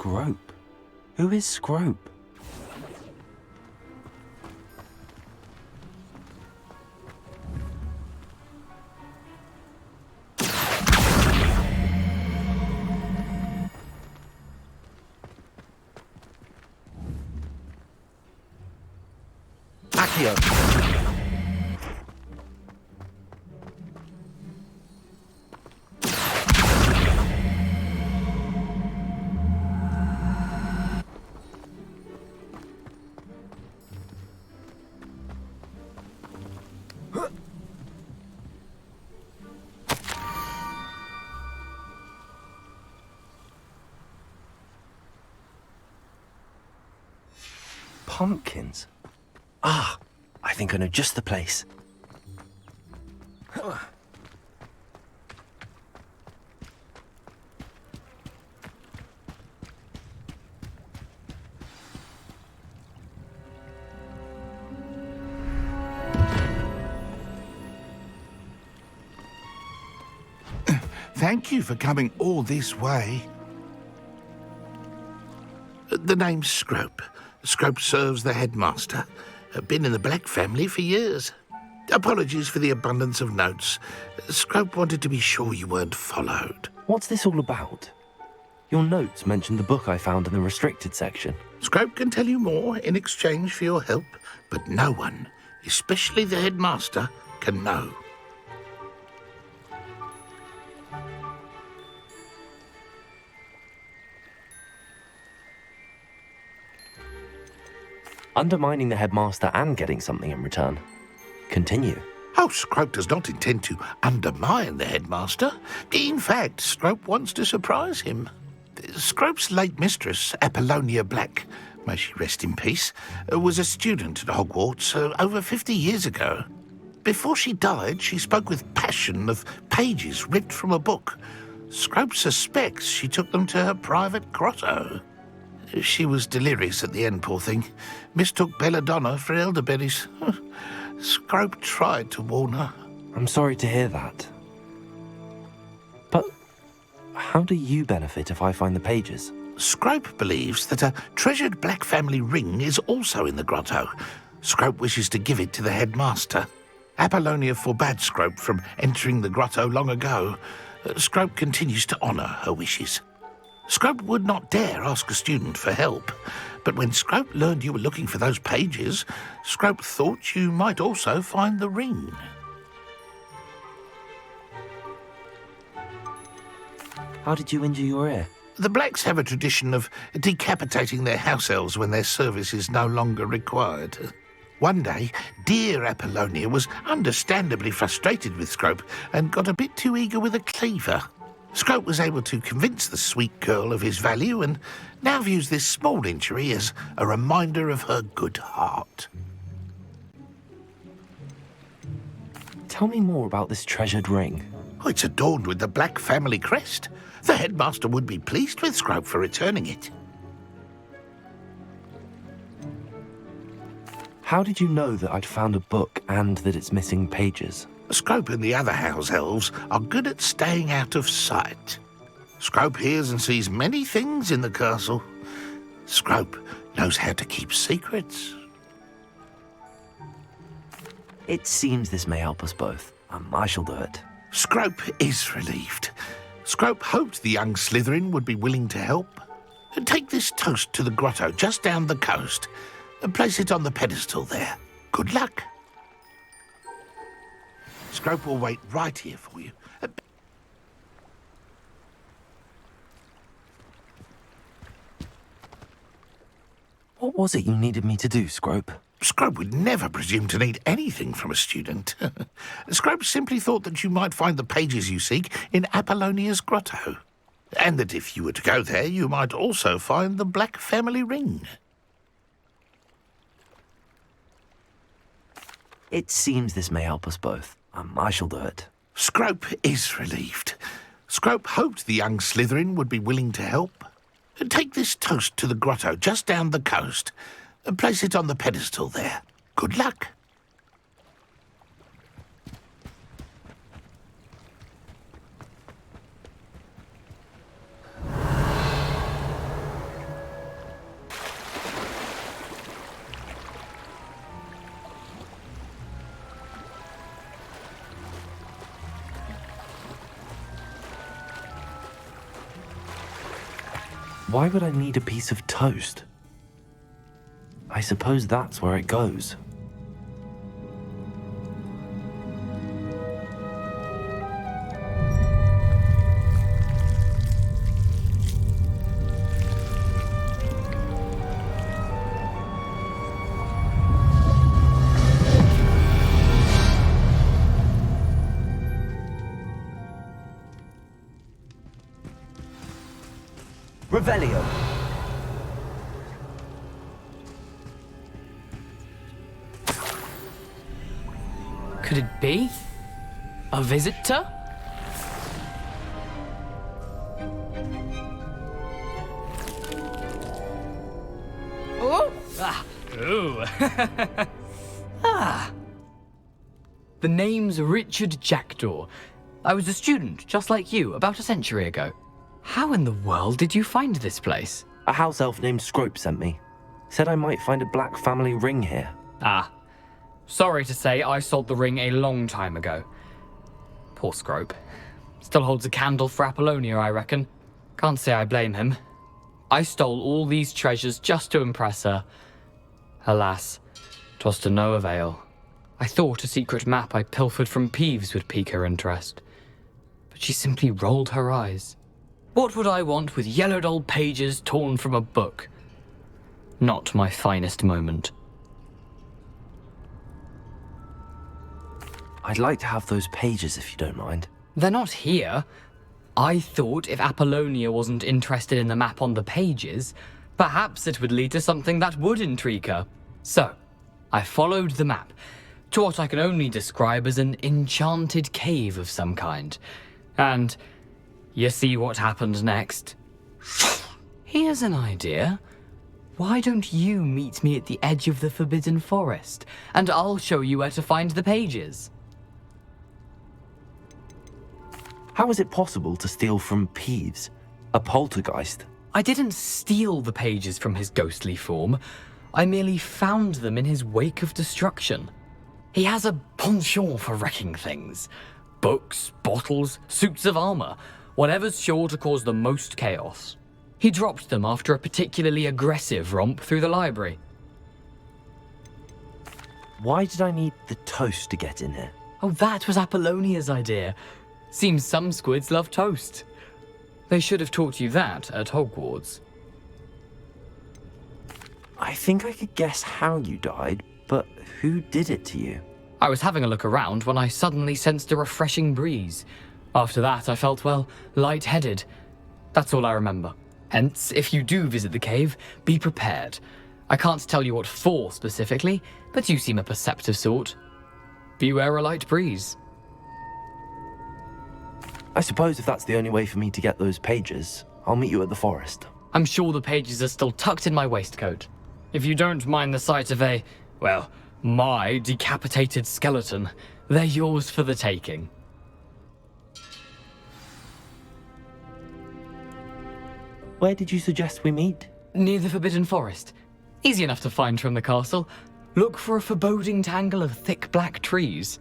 Scrope? Who is Scrope? Accio! Pumpkins? Ah, I think I know just the place. Thank you for coming all this way. The name's Scrope. Scrope serves the headmaster. Been in the Black family for years. Apologies for the abundance of notes. Scrope wanted to be sure you weren't followed. What's this all about? Your notes mentioned the book I found in the restricted section. Scrope can tell you more in exchange for your help, but no one, especially the headmaster, can know. Undermining the headmaster and getting something in return. Continue. Oh, Scrope does not intend to undermine the headmaster. In fact, Scrope wants to surprise him. Scrope's late mistress, Apollonia Black, may she rest in peace, was a student at Hogwarts over 50 years ago. Before she died, she spoke with passion of pages ripped from a book. Scrope suspects she took them to her private grotto. She was delirious at the end, poor thing. Mistook belladonna for elderberries. Scrope tried to warn her. I'm sorry to hear that. But how do you benefit if I find the pages? Scrope believes that a treasured Black family ring is also in the grotto. Scrope wishes to give it to the headmaster. Apollonia forbade Scrope from entering the grotto long ago. Scrope continues to honour her wishes. Scrope would not dare ask a student for help, but when Scrope learned you were looking for those pages, Scrope thought you might also find the ring. How did you injure your ear? The Blacks have a tradition of decapitating their house elves when their service is no longer required. One day, dear Apollonia was understandably frustrated with Scrope and got a bit too eager with a cleaver. Scrope was able to convince the sweet girl of his value and now views this small injury as a reminder of her good heart. Tell me more about this treasured ring. Oh, it's adorned with the Black family crest. The headmaster would be pleased with Scrope for returning it. How did you know that I'd found a book and that it's missing pages? Scrope and the other house elves are good at staying out of sight. Scrope hears and sees many things in the castle. Scrope knows how to keep secrets. It seems this may help us both. I shall do it. Scrope is relieved. Scrope hoped the young Slytherin would be willing to help. Take this toast to the grotto just down the coast and place it on the pedestal there. Good luck. Scrope will wait right here for you. What was it you needed me to do, Scrope? Scrope would never presume to need anything from a student. Scrope simply thought that you might find the pages you seek in Apollonia's grotto, and that if you were to go there, you might also find the Black family ring. It seems this may help us both. I shall do it. Scrope is relieved. Scrope hoped the young Slytherin would be willing to help. Take this toast to the grotto just down the coast and place it on the pedestal there. Good luck. Why would I need a piece of toast? I suppose that's where it goes. Revelio. Could it be? A visitor? Oh! Ah! Ooh! Ah! The name's Richard Jackdaw. I was a student, just like you, about a century ago. How in the world did you find this place? A house elf named Scrope sent me. Said I might find a black family ring here. Ah. Sorry to say, I sold the ring a long time ago. Poor Scrope. Still holds a candle for Apollonia, I reckon. Can't say I blame him. I stole all these treasures just to impress her. Alas, 'twas to no avail. I thought a secret map I pilfered from Peeves would pique her interest. But she simply rolled her eyes. What would I want with yellowed old pages torn from a book? Not my finest moment. I'd like to have those pages if you don't mind. They're not here. I thought if Apollonia wasn't interested in the map on the pages, perhaps it would lead to something that would intrigue her. So, I followed the map to what I can only describe as an enchanted cave of some kind. And you see what happened next? Here's an idea. Why don't you meet me at the edge of the Forbidden Forest, and I'll show you where to find the pages. How is it possible to steal from Peeves, a poltergeist? I didn't steal the pages from his ghostly form. I merely found them in his wake of destruction. He has a penchant for wrecking things. Books, bottles, suits of armor, whatever's sure to cause the most chaos. He dropped them after a particularly aggressive romp through the library. Why did I need the toast to get in here? Oh, that was Apollonia's idea. Seems some squids love toast. They should have taught you that at Hogwarts. I think I could guess how you died, but who did it to you? I was having a look around when I suddenly sensed a refreshing breeze. After that, I felt, well, lightheaded. That's all I remember. Hence, if you do visit the cave, be prepared. I can't tell you what for specifically, but you seem a perceptive sort. Beware a light breeze. I suppose if that's the only way for me to get those pages, I'll meet you at the forest. I'm sure the pages are still tucked in my waistcoat. If you don't mind the sight of a, well, my decapitated skeleton, they're yours for the taking. Where did you suggest we meet? Near the Forbidden Forest. Easy enough to find from the castle. Look for a foreboding tangle of thick black trees.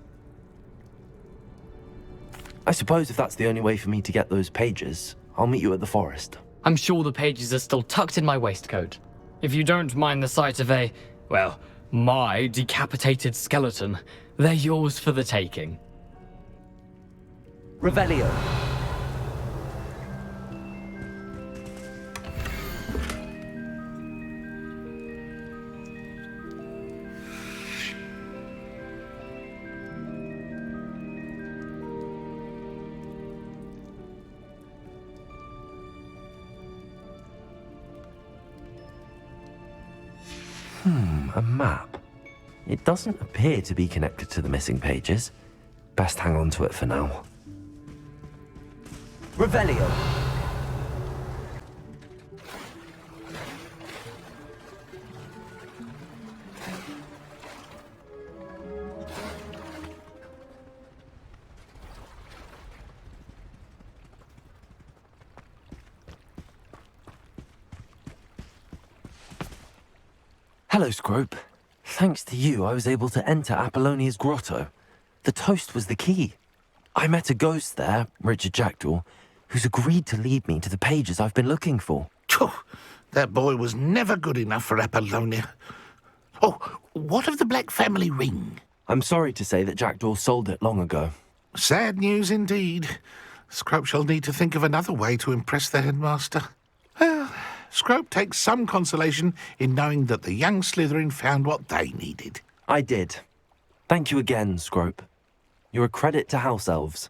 I suppose if that's the only way for me to get those pages, I'll meet you at the forest. I'm sure the pages are still tucked in my waistcoat. If you don't mind the sight of a, well, my decapitated skeleton, they're yours for the taking. Revelio. A map. It doesn't appear to be connected to the missing pages. Best hang on to it for now. Revelio. Hello, Scrope. Thanks to you, I was able to enter Apollonia's grotto. The toast was the key. I met a ghost there, Richard Jackdaw, who's agreed to lead me to the pages I've been looking for. Phew, that boy was never good enough for Apollonia. Oh, what of the Black family ring? I'm sorry to say that Jackdaw sold it long ago. Sad news indeed. Scrope shall need to think of another way to impress the headmaster. Well, Scrope takes some consolation in knowing that the young Slytherin found what they needed. I did. Thank you again, Scrope. You're a credit to House Elves.